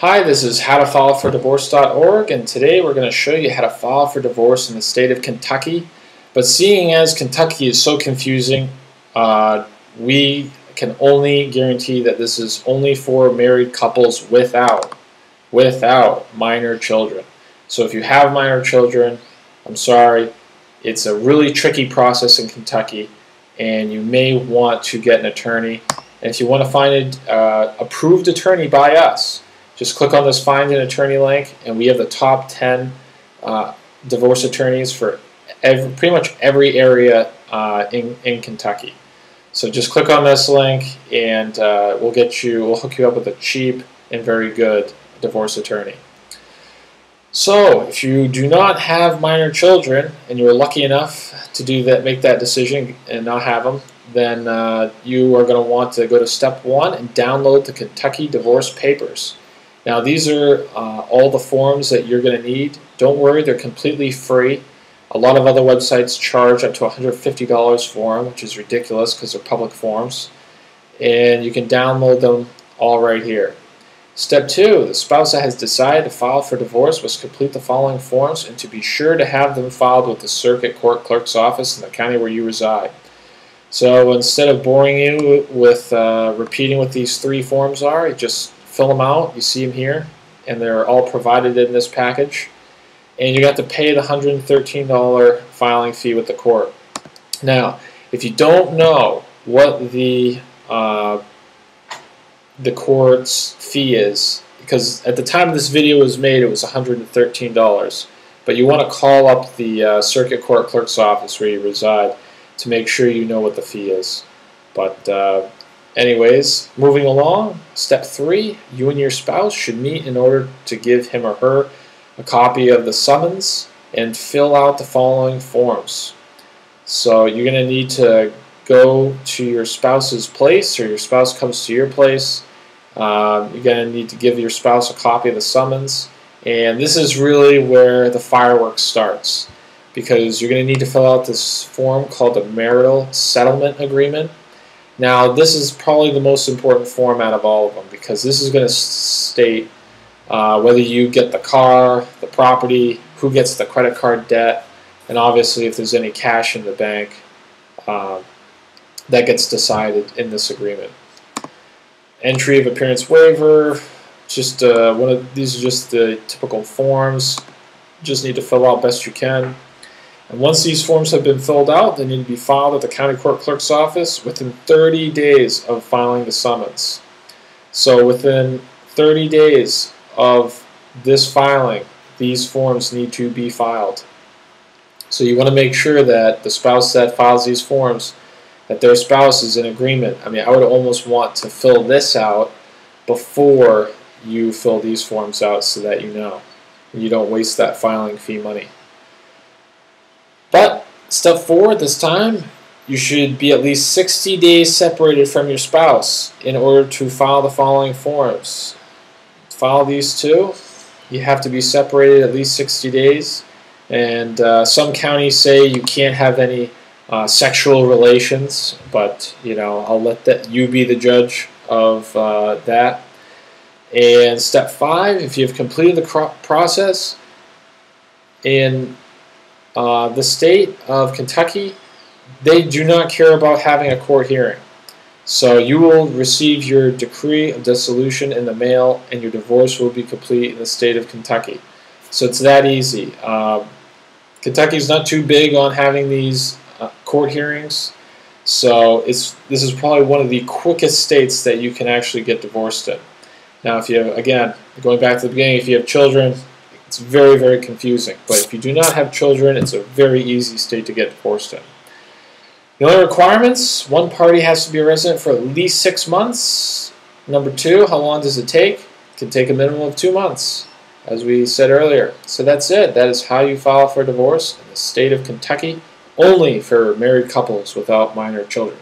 Hi, this is howtofilefordivorce.org, and today we're going to show you how to file for divorce in the state of Kentucky. But seeing as Kentucky is so confusing, we can only guarantee that this is only for married couples without minor children. So if you have minor children, I'm sorry, it's a really tricky process in Kentucky, and you may want to get an attorney. And if you want to find an approved attorney by us, just click on this Find an Attorney link, and we have the top 10 divorce attorneys for pretty much every area in Kentucky. So just click on this link, and we'll hook you up with a cheap and very good divorce attorney. So if you do not have minor children and you are lucky enough to make that decision and not have them, then you are going to want to go to step 1 and download the Kentucky divorce papers. Now these are all the forms that you're going to need. Don't worry, they're completely free. A lot of other websites charge up to $150 for them, which is ridiculous because they're public forms. And you can download them all right here. Step 2, the spouse that has decided to file for divorce must complete the following forms, and to be sure to have them filed with the circuit court clerk's office in the county where you reside. So instead of boring you with repeating what these 3 forms are, you just fill them out. You see them here, and they're all provided in this package. And you got to pay the $113 filing fee with the court. Now, if you don't know what the court's fee is, because at the time this video was made, it was $113. But you want to call up the circuit court clerk's office where you reside to make sure you know what the fee is. But anyways, moving along, step 3, you and your spouse should meet in order to give him or her a copy of the summons and fill out the following forms. So you're going to need to go to your spouse's place, or your spouse comes to your place. You're going to need to give your spouse a copy of the summons, and this is really where the fireworks starts, because you're going to need to fill out this form called the Marital Settlement Agreement. Now, this is probably the most important form out of all of them, because this is going to state whether you get the car, the property, who gets the credit card debt, and obviously if there's any cash in the bank, that gets decided in this agreement. Entry of appearance waiver, these are just the typical forms. You just need to fill out best you can. And once these forms have been filled out, they need to be filed at the county court clerk's office within 30 days of filing the summons. So within 30 days of this filing, these forms need to be filed. So you want to make sure that the spouse that files these forms, that their spouse is in agreement. I mean, I would almost want to fill this out before you fill these forms out, so that you know you don't waste that filing fee money. But step 4, this time, you should be at least 60 days separated from your spouse in order to file the following forms. File these 2. You have to be separated at least 60 days. And some counties say you can't have any sexual relations, but I'll let you be the judge of that. And step 5, if you've completed the process in the state of Kentucky, they do not care about having a court hearing. So you will receive your Decree of Dissolution in the mail, and your divorce will be complete in the state of Kentucky. So it's that easy. Kentucky's not too big on having these court hearings, so this is probably one of the quickest states that you can actually get divorced in. Now, if you again, going back to the beginning, if you have children, it's very, very confusing. But if you do not have children, it's a very easy state to get divorced in. The only requirements: 1 party has to be a resident for at least 6 months. Number 2, how long does it take? It can take a minimum of 2 months, as we said earlier. So that's it. That is how you file for divorce in the state of Kentucky, only for married couples without minor children.